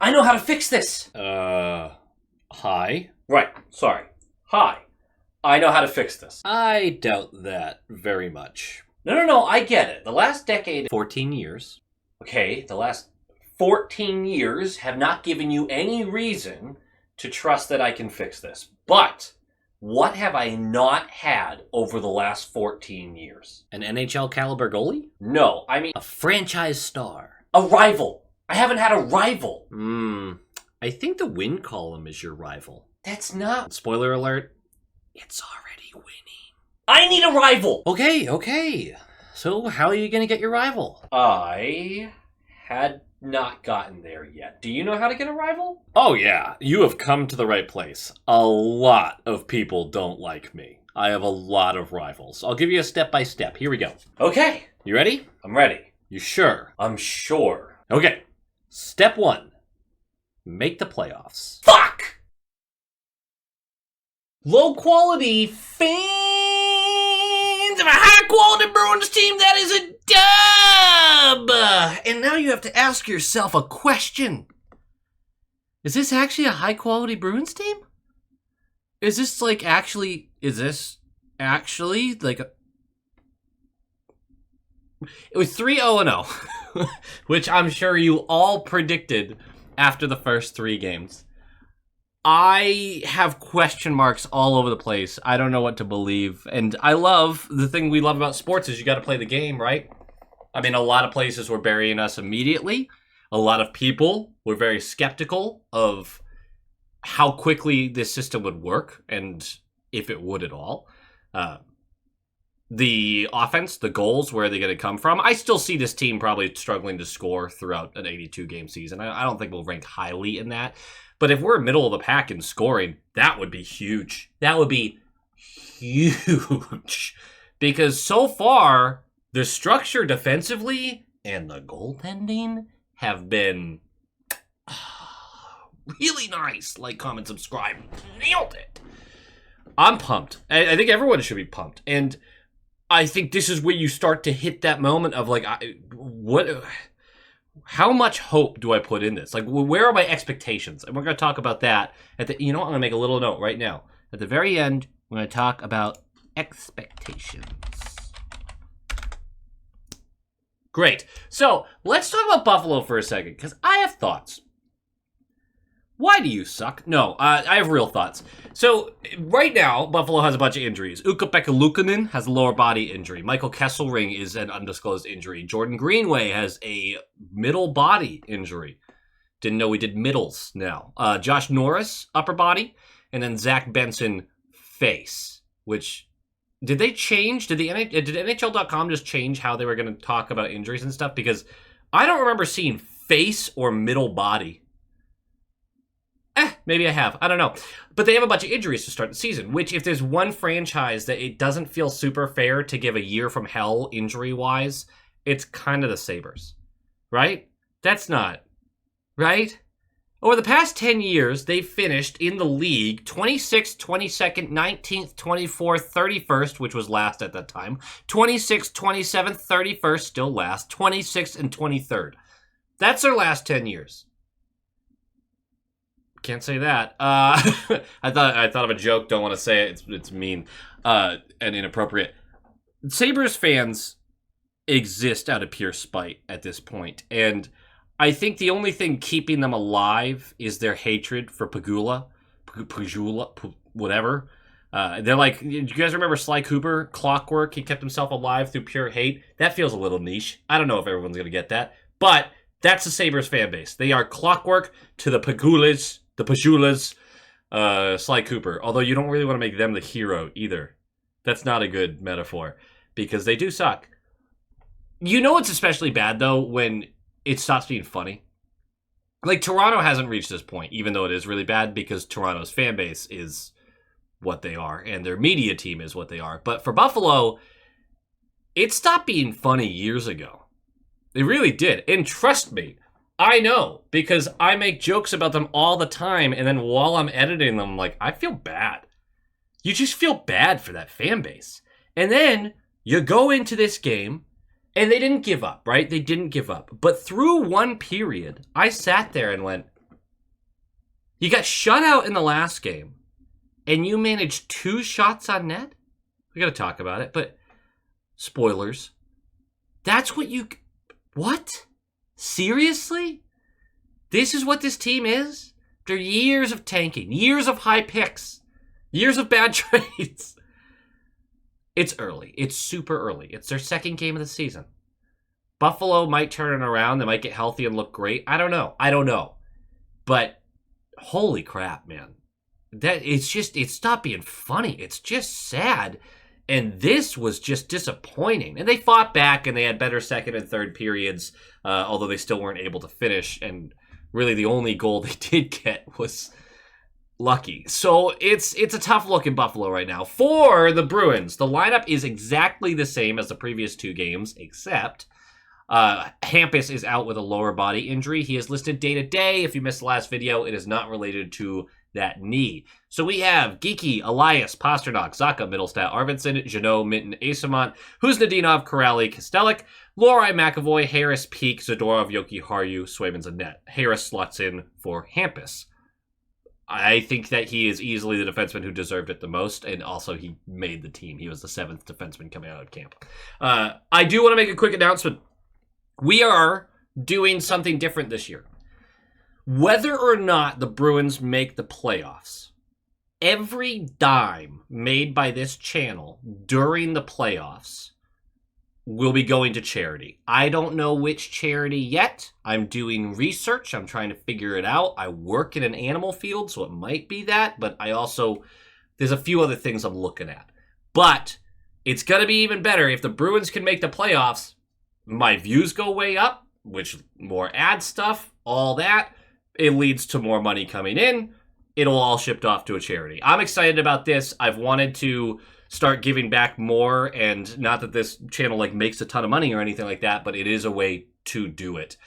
I know how to fix this. Hi? Right, sorry. Hi. I know how to fix this. I doubt that very much. No, I get it. The last decade... 14 years. Okay, the last 14 years have not given you any reason to trust that I can fix this. But what have I not had over the last 14 years? An NHL caliber goalie? No, I mean... A franchise star. A rival. I haven't had a rival. I think the win column is your rival. That's not... Spoiler alert, it's already winning. I need a rival! Okay. So how are you going to get your rival? I had not gotten there yet. Do you know how to get a rival? Oh yeah, you have come to the right place. A lot of people don't like me. I have a lot of rivals. I'll give you a step-by-step. Here we go. Okay. You ready? I'm ready. You sure? I'm sure. Okay. Step 1. Make the playoffs. Fuck! Low quality fans of a high quality Bruins team, that is a dub! And now you have to ask yourself a question. Is this actually a high quality Bruins team? Is this actually like a... It was 3-0-0, which I'm sure you all predicted after the first 3 games. I have question marks all over the place. I don't know what to believe. And I love, the thing we love about sports is you got to play the game, right? I mean, a lot of places were burying us immediately. A lot of people were very skeptical of how quickly this system would work and if it would at all. The offense, the goals, where are they going to come from? I still see this team probably struggling to score throughout an 82-game season. I don't think we'll rank highly in that. But if we're middle of the pack in scoring, that would be huge. That would be huge. Because so far, the structure defensively and the goaltending have been really nice. Like, comment, subscribe. Nailed it. I'm pumped. I think everyone should be pumped. And I think this is where you start to hit that moment of how much hope do I put in this? Like, where are my expectations? And we're going to talk about that. You know what? I'm going to make a little note right now. At the very end, we're going to talk about expectations. Great. So, let's talk about Buffalo for a second, because I have thoughts. Why do you suck? No, I have real thoughts. So, right now, Buffalo has a bunch of injuries. Ukko-Pekka Luukkonen has a lower body injury. Michael Kesselring is an undisclosed injury. Jordan Greenway has a middle body injury. Didn't know we did middles now. Josh Norris, upper body. And then Zach Benson, face. Which, did they change? Did NHL.com just change how they were going to talk about injuries and stuff? Because I don't remember seeing face or middle body. Maybe I have. I don't know. But they have a bunch of injuries to start the season, which if there's one franchise that it doesn't feel super fair to give a year from hell injury-wise, it's kind of the Sabres. Right? That's not. Right? Over the past 10 years, they've finished in the league 26th, 22nd, 19th, 24th, 31st, which was last at that time, 26th, 27th, 31st, still last, 26th, and 23rd. That's their last 10 years. Can't say that. I thought of a joke. Don't want to say it. It's mean and inappropriate. Sabres fans exist out of pure spite at this point, and I think the only thing keeping them alive is their hatred for Pagula, whatever. They're like, do you guys remember Sly Cooper, Clockwork? He kept himself alive through pure hate. That feels a little niche. I don't know if everyone's gonna get that, but that's the Sabres fan base. They are Clockwork to the Pagulas. The Pajulas, Sly Cooper. Although you don't really want to make them the hero either. That's not a good metaphor. Because they do suck. You know what's especially bad, though, when it stops being funny? Like, Toronto hasn't reached this point, even though it is really bad, because Toronto's fan base is what they are, and their media team is what they are. But for Buffalo, it stopped being funny years ago. It really did. And trust me, I know, because I make jokes about them all the time, and then while I'm editing them, I feel bad. You just feel bad for that fan base. And then you go into this game, and they didn't give up, right? They didn't give up. But through one period, I sat there and went, You got shut out in the last game, and you managed 2 shots on net? We got to talk about it, but spoilers. That's what you... What? Seriously? This is what this team is? After years of tanking, years of high picks, years of bad trades. It's early. It's super early. It's their second game of the season. Buffalo might turn it around. They might get healthy and look great. I don't know. But holy crap, man. It's stopped being funny. It's just sad. And this was just disappointing. And they fought back, and they had better second and third periods, although they still weren't able to finish. And really the only goal they did get was lucky. So it's a tough look in Buffalo right now. For the Bruins, the lineup is exactly the same as the previous 2 games, except Hampus is out with a lower body injury. He is listed day-to-day. If you missed the last video, it is not related to that knee. So we have Geeky, Elias, Pasternak, Zacha, Middlestat, Arvidsson, Janot, Minton, Asamont, Huznadinov, Corrali, Kostelik, Lorai, McAvoy, Harris, Peak, Zadorov, Yoki, Harju, Swaymans, and Net. Harris slots in for Hampus. I think that he is easily the defenseman who deserved it the most, and also he made the team. He was the 7th defenseman coming out of camp. I do want to make a quick announcement. We are doing something different this year. Whether or not the Bruins make the playoffs, every dime made by this channel during the playoffs will be going to charity. I don't know which charity yet. I'm doing research. I'm trying to figure it out. I work in an animal field, so it might be that, but there's a few other things I'm looking at. But it's going to be even better if the Bruins can make the playoffs. My views go way up, which more ad stuff, all that. It leads to more money coming in. It'll all shipped off to a charity. I'm excited about this. I've wanted to start giving back more, and not that this channel makes a ton of money or anything like that, but it is a way to do it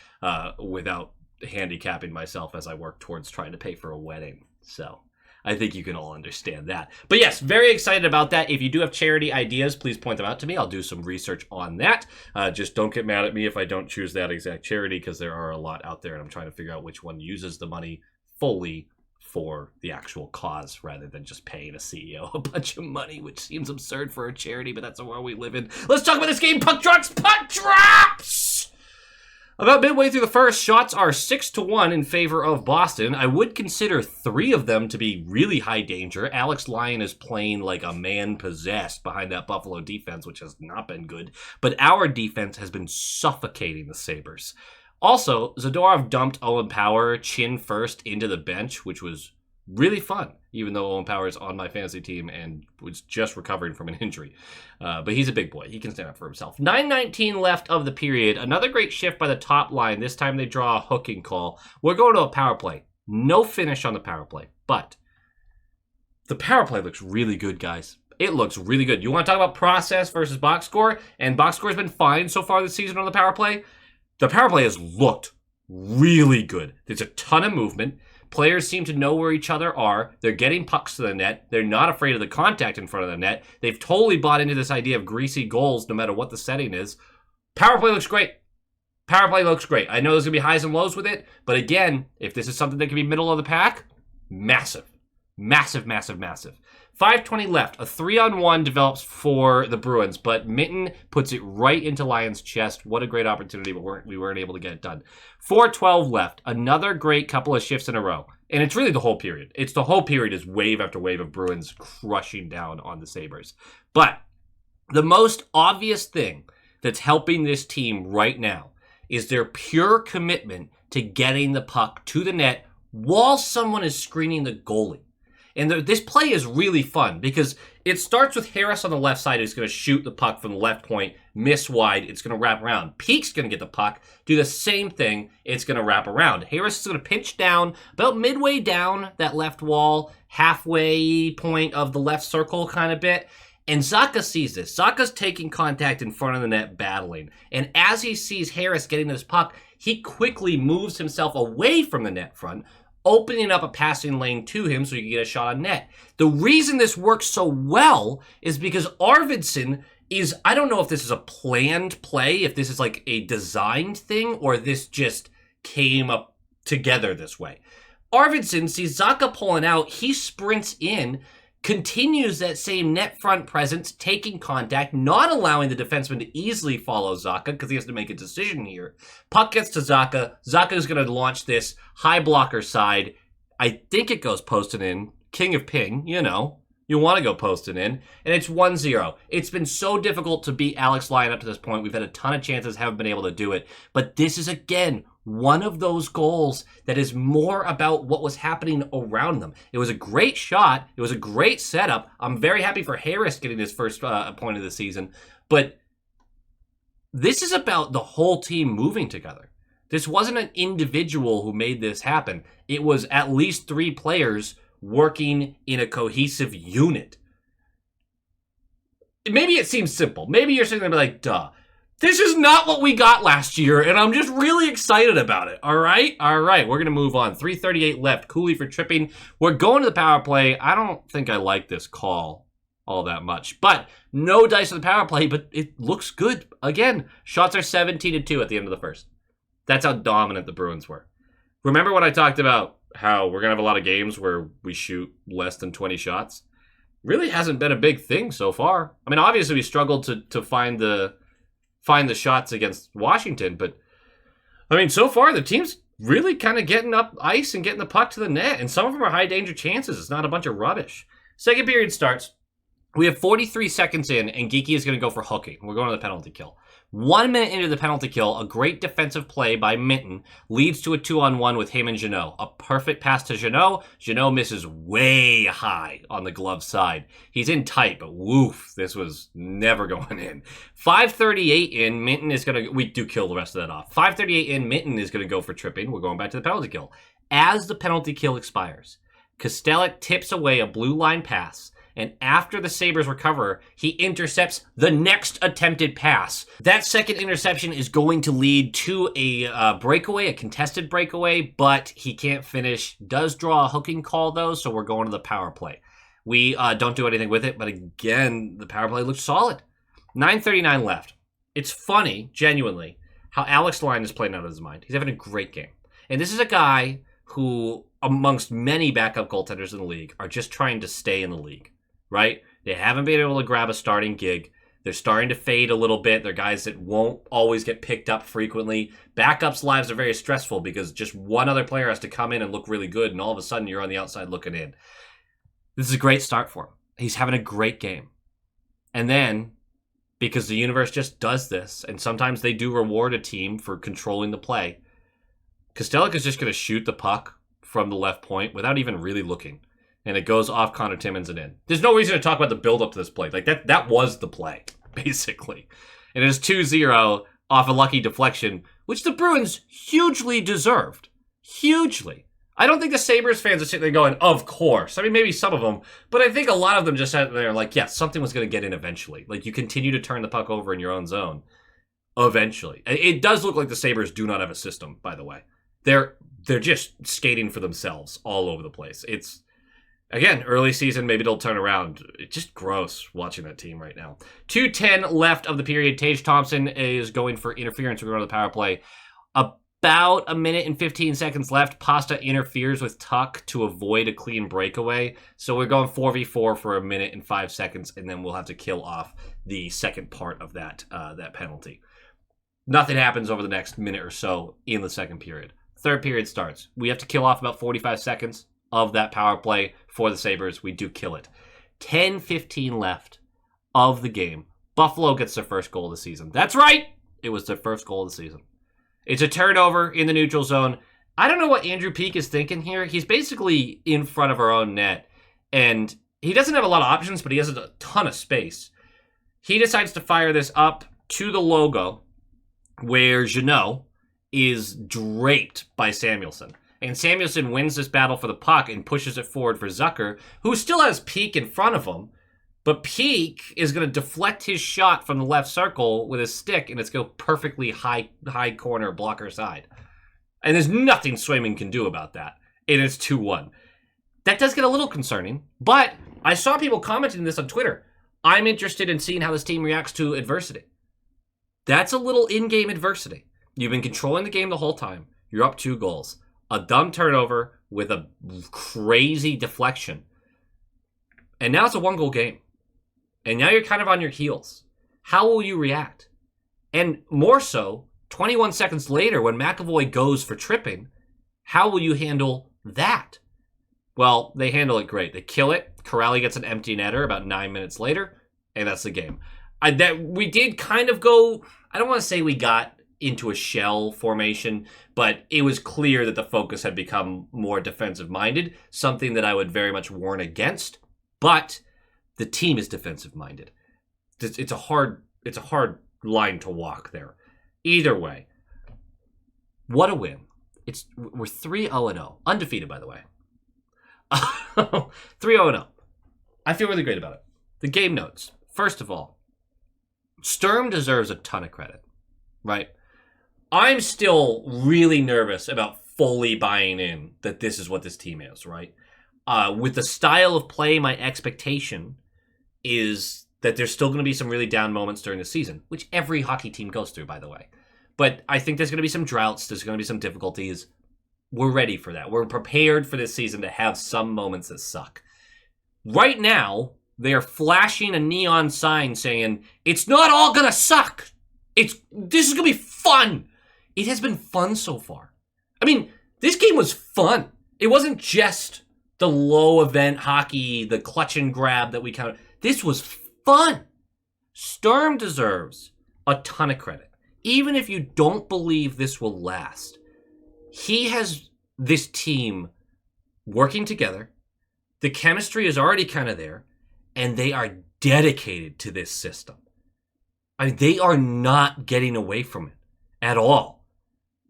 without handicapping myself as I work towards trying to pay for a wedding. So I think you can all understand that. But yes, very excited about that. If you do have charity ideas, please point them out to me. I'll do some research on that. Just don't get mad at me if I don't choose that exact charity, because there are a lot out there, and I'm trying to figure out which one uses the money fully for the actual cause rather than just paying a CEO a bunch of money, which seems absurd for a charity, but that's the world we live in. Let's talk about this game. Puck drops! Puck drops! About midway through the first, shots are 6-1 in favor of Boston. I would consider 3 of them to be really high danger. Alex Lyon is playing like a man possessed behind that Buffalo defense, which has not been good. But our defense has been suffocating the Sabres. Also, Zadorov dumped Owen Power chin first into the bench, which was really fun, even though Owen Power is on my fantasy team and was just recovering from an injury. But he's a big boy. He can stand up for himself. 9:19 left of the period. Another great shift by the top line. This time they draw a hooking call. We're going to a power play. No finish on the power play, but the power play looks really good, guys. It looks really good. You want to talk about process versus box score? And box score has been fine so far this season on the power play. The power play has looked really good. There's a ton of movement. Players seem to know where each other are. They're getting pucks to the net. They're not afraid of the contact in front of the net. They've totally bought into this idea of greasy goals no matter what the setting is. Power play looks great. Power play looks great. I know there's going to be highs and lows with it, but again, if this is something that can be middle of the pack, massive. Massive, massive, massive. 5:20 left. A 3-on-1 develops for the Bruins, but Minton puts it right into Lyon's chest. What a great opportunity, but we weren't able to get it done. 4:12 left. Another great couple of shifts in a row. And it's really the whole period. It's the whole period is wave after wave of Bruins crushing down on the Sabres. But the most obvious thing that's helping this team right now is their pure commitment to getting the puck to the net while someone is screening the goalie. And this play is really fun because it starts with Harris on the left side who's going to shoot the puck from the left point, miss wide, it's going to wrap around. Peak's going to get the puck, do the same thing, it's going to wrap around. Harris is going to pinch down about midway down that left wall, halfway point of the left circle kind of bit. And Zacha sees this. Zacha's taking contact in front of the net, battling. And as he sees Harris getting this puck, he quickly moves himself away from the net front, opening up a passing lane to him so he can get a shot on net. The reason this works so well is because Arvidsson is, I don't know if this is a planned play, if this is like a designed thing, or this just came up together this way. Arvidsson sees Zacha pulling out. He sprints in, continues that same net front presence, taking contact, not allowing the defenseman to easily follow Zacha because he has to make a decision here. Puck gets to Zacha. Zacha is going to launch this high blocker side. I think it goes posted in. King of ping, you know. You want to go posted in. And it's 1-0. It's been so difficult to beat Alex Lyon up to this point. We've had a ton of chances, haven't been able to do it. But this is, again, one of those goals that is more about what was happening around them. It was a great shot. It was a great setup. I'm very happy for Harris getting his first point of the season. But this is about the whole team moving together. This wasn't an individual who made this happen. It was at least 3 players working in a cohesive unit. Maybe it seems simple. Maybe you're sitting there like, duh. This is not what we got last year, and I'm just really excited about it. All right? All right, we're going to move on. 3:38 left. Cooley for tripping. We're going to the power play. I don't think I like this call all that much. But no dice on the power play, but it looks good. Again, shots are 17-2 at the end of the first. That's how dominant the Bruins were. Remember when I talked about how we're going to have a lot of games where we shoot less than 20 shots? Really hasn't been a big thing so far. I mean, obviously we struggled to find the shots against Washington, but I mean, so far the team's really kind of getting up ice and getting the puck to the net, and some of them are high danger chances. It's not a bunch of rubbish. Second period starts. We have 43 seconds in, and Geekie is going to go for hooking. We're going to the penalty kill. 1 minute into the penalty kill, a great defensive play by Minton leads to a 2-on-1 with him and Jeannot. A perfect pass to Jeannot. Jeannot misses way high on the glove side. He's in tight, but woof, this was never going in. 5:38 in, Minton is going to... We do kill the rest of that off. 5:38 in, Minton is going to go for tripping. We're going back to the penalty kill. As the penalty kill expires, Kostelic tips away a blue line pass, and after the Sabres recover, he intercepts the next attempted pass. That second interception is going to lead to a breakaway, a contested breakaway, but he can't finish. Does draw a hooking call, though, so we're going to the power play. We don't do anything with it, but again, the power play looks solid. 9:39 left. It's funny, genuinely, how Alex Lyon is playing out of his mind. He's having a great game. And this is a guy who, amongst many backup goaltenders in the league, are just trying to stay in the league. Right? They haven't been able to grab a starting gig. They're starting to fade a little bit. They're guys that won't always get picked up frequently. Backups' lives are very stressful because just one other player has to come in and look really good, and all of a sudden you're on the outside looking in. This is a great start for him. He's having a great game. And then, because the universe just does this, and sometimes they do reward a team for controlling the play, Kostelic is just going to shoot the puck from the left point without even really looking. And it goes off Connor Timmins and in. There's no reason to talk about the build-up to this play. Like, that was the play, basically. And it is 2-0 off a lucky deflection, which the Bruins hugely deserved. Hugely. I don't think the Sabres fans are sitting there going, of course. I mean, maybe some of them. But I think a lot of them just sat there like, yeah, something was going to get in eventually. Like, you continue to turn the puck over in your own zone. Eventually. It does look like the Sabres do not have a system, by the way. They're just skating for themselves all over the place. It's... Again, early season, maybe they'll turn around. It's just gross watching that team right now. 2:10 left of the period. Tage Thompson is going for interference. We're going to the power play. About a minute and 15 seconds left. Pasta interferes with Tuck to avoid a clean breakaway. So we're going 4v4 for a minute and 5 seconds, and then we'll have to kill off the second part of that penalty. Nothing happens over the next minute or so in the second period. Third period starts. We have to kill off about 45 seconds of that power play for the Sabres. We do kill it. 10:15 left of the game. Buffalo gets their first goal of the season. That's right! It was their first goal of the season. It's a turnover in the neutral zone. I don't know what Andrew Peeke is thinking here. He's basically in front of our own net, and he doesn't have a lot of options, but he has a ton of space. He decides to fire this up to the logo where Jeannot is draped by Samuelsson. And Samuelsson wins this battle for the puck and pushes it forward for Zucker, who still has Peeke in front of him. But Peeke is going to deflect his shot from the left circle with his stick, and it's going perfectly high corner blocker side. And there's nothing Swayman can do about that. And it's 2-1. That does get a little concerning, but I saw people commenting this on Twitter. I'm interested in seeing how this team reacts to adversity. That's a little in-game adversity. You've been controlling the game the whole time. You're up 2 goals. A dumb turnover with a crazy deflection. And now it's a 1-goal game. And now you're kind of on your heels. How will you react? And more so, 21 seconds later, when McAvoy goes for tripping, how will you handle that? Well, they handle it great. They kill it. Corrali gets an empty netter about 9 minutes later, and that's the game. We did kind of go, I don't want to say we got into a shell formation, but it was clear that the focus had become more defensive-minded, something that I would very much warn against. But the team is defensive-minded. It's a hard line to walk there. Either way, what a win. We're 3-0-0. Undefeated, by the way. 3-0-0. I feel really great about it. The game notes. First of all, Sturm deserves a ton of credit, right? I'm still really nervous about fully buying in that this is what this team is, right? With the style of play, my expectation is that there's still going to be some really down moments during the season, which every hockey team goes through, by the way. But I think there's going to be some droughts. There's going to be some difficulties. We're ready for that. We're prepared for this season to have some moments that suck. Right now, they're flashing a neon sign saying, it's not all going to suck. This is going to be fun. It has been fun so far. I mean, this game was fun. It wasn't just the low event hockey, the clutch and grab that we kind of... This was fun. Sturm deserves a ton of credit. Even if you don't believe this will last, he has this team working together. The chemistry is already kind of there, and they are dedicated to this system. I mean, they are not getting away from it at all.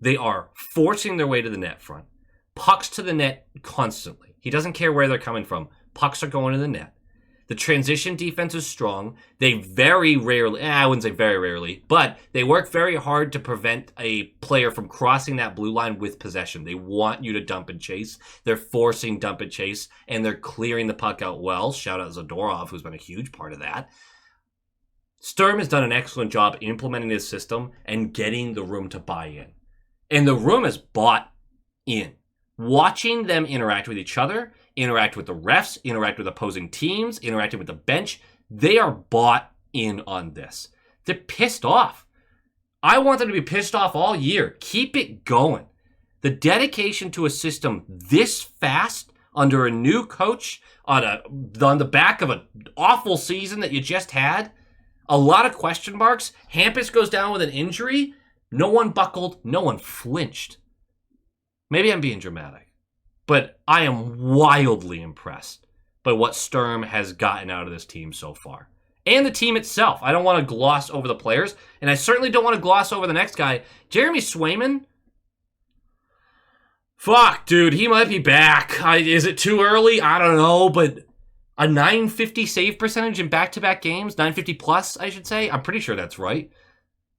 They are forcing their way to the net front. Pucks to the net constantly. He doesn't care where they're coming from. Pucks are going to the net. The transition defense is strong. They very rarely, I wouldn't say very rarely, but they work very hard to prevent a player from crossing that blue line with possession. They want you to dump and chase. They're forcing dump and chase, and they're clearing the puck out well. Shout out Zadorov, who's been a huge part of that. Sturm has done an excellent job implementing his system and getting the room to buy in. And the room is bought in. Watching them interact with each other, interact with the refs, interact with opposing teams, interacting with the bench, they are bought in on this. They're pissed off. I want them to be pissed off all year. Keep it going. The dedication to a system this fast under a new coach on the back of an awful season that you just had, a lot of question marks. Hampus goes down with an injury. No one buckled. No one flinched. Maybe I'm being dramatic, but I am wildly impressed by what Sturm has gotten out of this team so far. And the team itself. I don't want to gloss over the players, and I certainly don't want to gloss over the next guy. Jeremy Swayman? Fuck, dude, he might be back. Is it too early? I don't know, but a 950 save percentage in back-to-back games, 950 plus, I should say. I'm pretty sure that's right.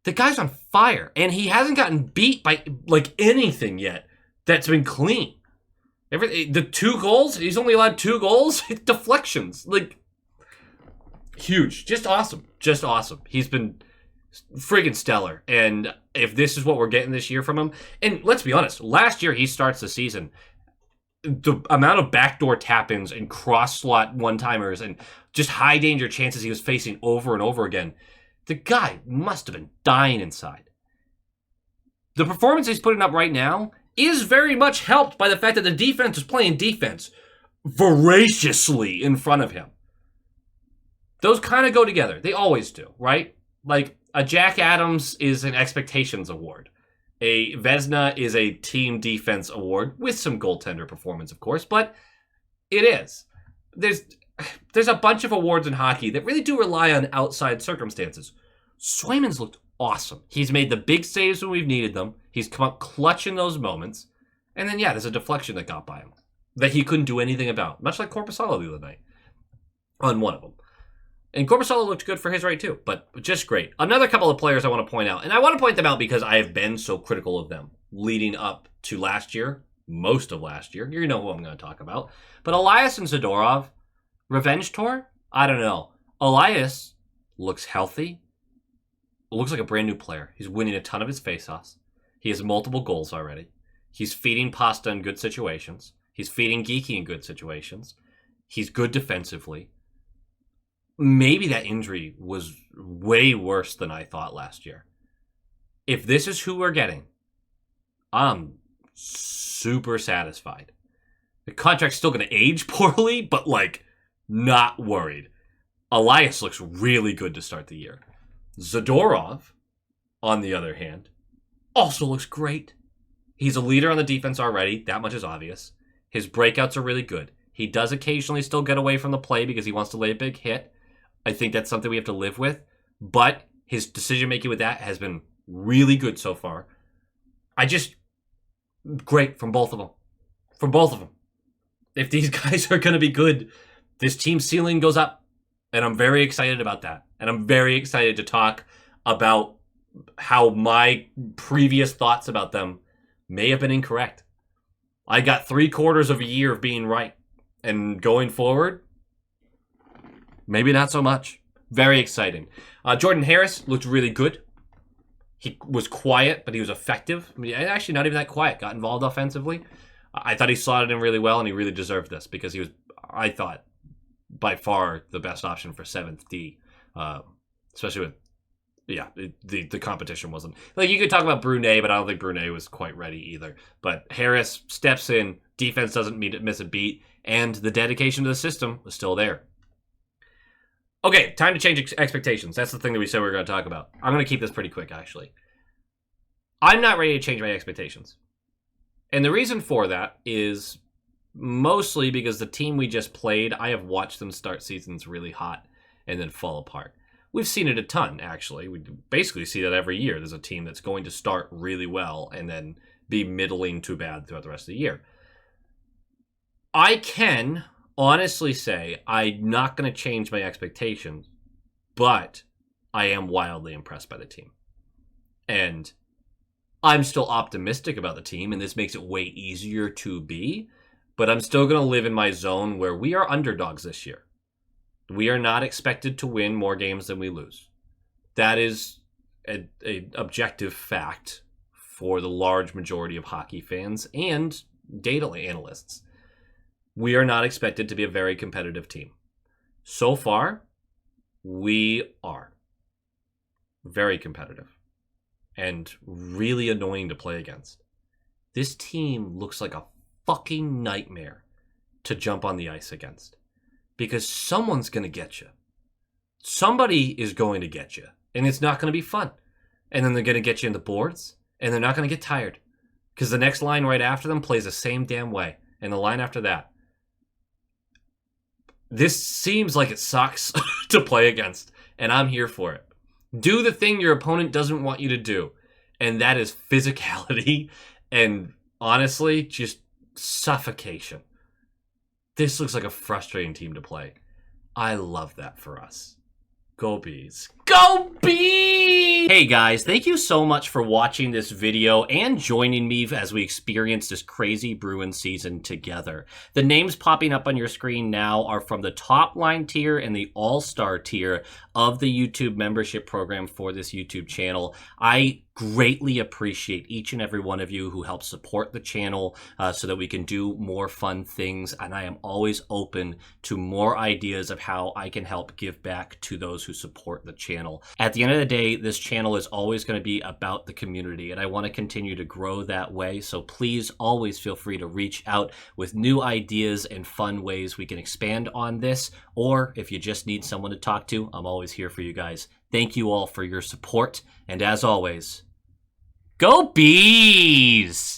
The guy's on fire, and he hasn't gotten beat by, anything yet that's been clean. The 2 goals, he's only allowed 2 goals. Deflections, huge. Just awesome. Just awesome. He's been friggin' stellar. And if this is what we're getting this year from him, and let's be honest, last year he starts the season, the amount of backdoor tap-ins and cross-slot one-timers and just high-danger chances he was facing over and over again, the guy must have been dying inside. The performance he's putting up right now is very much helped by the fact that the defense is playing defense voraciously in front of him. Those kind of go together. They always do, right? Like, a Jack Adams is an expectations award. A Vezina is a team defense award, with some goaltender performance, of course, but it is. There's a bunch of awards in hockey that really do rely on outside circumstances. Swayman's looked awesome. He's made the big saves when we've needed them. He's come up clutch in those moments. And then, there's a deflection that got by him that he couldn't do anything about, much like Korpisalo the other night on one of them. And Korpisalo looked good for his right, too, but just great. Another couple of players I want to point out, and I want to point them out because I have been so critical of them leading up to last year, most of last year. You know who I'm going to talk about. But Elias and Zadorov, revenge tour? I don't know. Elias looks healthy. Looks like a brand new player. He's winning a ton of his faceoffs. He has multiple goals already. He's feeding Pasta in good situations. He's feeding Geeky in good situations. He's good defensively. Maybe that injury was way worse than I thought last year. If this is who we're getting, I'm super satisfied. The contract's still going to age poorly, but, like, not worried. Elias looks really good to start the year. Zadorov, on the other hand, also looks great. He's a leader on the defense already. That much is obvious. His breakouts are really good. He does occasionally still get away from the play because he wants to lay a big hit. I think that's something we have to live with. But his decision-making with that has been really good so far. Great from both of them. From both of them. If these guys are going to be good, this team's ceiling goes up. And I'm very excited about that. And I'm very excited to talk about how my previous thoughts about them may have been incorrect. I got 3/4 of a year of being right. And going forward, maybe not so much. Very exciting. Jordan Harris looked really good. He was quiet, but he was effective. I mean, actually not even that quiet. Got involved offensively. I thought he slotted in really well, and he really deserved this because he was, I thought, by far the best option for 7th D. Especially with, the competition wasn't. Like, you could talk about Brunet, but I don't think Brunet was quite ready either. But Harris steps in, defense doesn't miss a beat, and the dedication to the system was still there. Okay, time to change expectations. That's the thing that we said we were going to talk about. I'm going to keep this pretty quick, actually. I'm not ready to change my expectations. And the reason for that is mostly because the team we just played, I have watched them start seasons really hot and then fall apart. We've seen it a ton, actually. We basically see that every year. There's a team that's going to start really well and then be middling to bad throughout the rest of the year. I can honestly say I'm not going to change my expectations, but I am wildly impressed by the team. And I'm still optimistic about the team, and this makes it way easier to be, but I'm still going to live in my zone where we are underdogs this year. We are not expected to win more games than we lose. That is an objective fact for the large majority of hockey fans and data analysts. We are not expected to be a very competitive team. So far, we are very competitive and really annoying to play against. This team looks like a fucking nightmare to jump on the ice against because someone's going to get you. Somebody is going to get you, and it's not going to be fun. And then they're going to get you in the boards, and they're not going to get tired because the next line right after them plays the same damn way, and the line after that. This seems like it sucks to play against, and I'm here for it. Do the thing your opponent doesn't want you to do, and that is physicality and, honestly, just suffocation. This looks like a frustrating team to play. I love that for us. Go Bees. Go Bees! Hey guys, thank you so much for watching this video and joining me as we experience this crazy Bruins season together. The names popping up on your screen now are from the top line tier and the all-star tier of the YouTube membership program for this YouTube channel. I greatly appreciate each and every one of you who help support the channel so that we can do more fun things, and I am always open to more ideas of how I can help give back to those who support the channel. At the end of the day, this channel is always going to be about the community, and I want to continue to grow that way, so please always feel free to reach out with new ideas and fun ways we can expand on this, or if you just need someone to talk to, I'm always here for you guys. Thank you all for your support, and as always, go Bees!